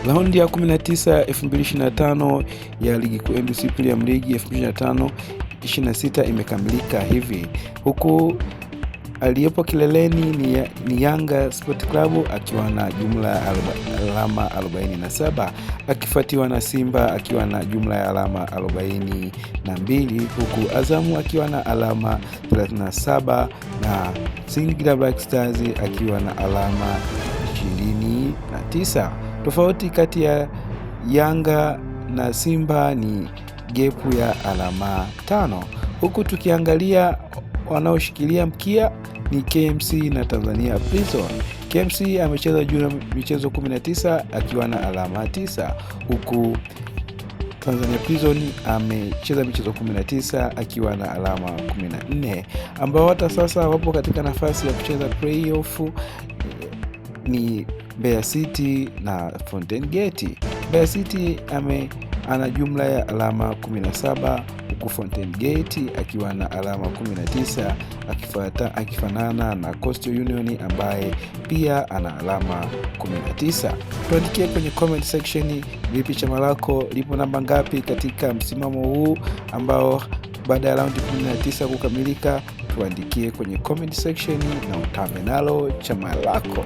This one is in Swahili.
Raundi ya 19 2025 ya Ligi Kuu NBC Premier League 2025-26 imekamilika hivi, huku aliyepo kileleni ni Yanga Sport Club akiwa na jumla ya alama 47, akifuatiwa na Simba akiwa na jumla ya alama 42, huku Azamu akiwa na alama 37 na Singida Black Stars akiwa na alama 29. Tofauti kati ya Yanga na Simba ni gepu ya alama 5, huku tukiangalia wanaoshikilia mkia ni KMC na Tanzania Prison. KMC amecheza jumla michezo 19 akiwa na alama 9, huku Tanzania Prison amecheza michezo 19 akiwa na alama 14, ambao hata sasa wapo katika nafasi ya kucheza playoff ni Mbeya City na Fountain Gate. Mbeya City ana jumla ya alama 17, huku Fountain Gate akiwa na alama 19 akifanana na Coastal Union ambaye pia ana alama 19. Tuandikie kwenye comment section, vipi chama lako lipo namba ngapi katika msimamo huu ambao baada ya raundi 19 kukamilika? Tuandikie kwenye comment section na utame nalo chama lako.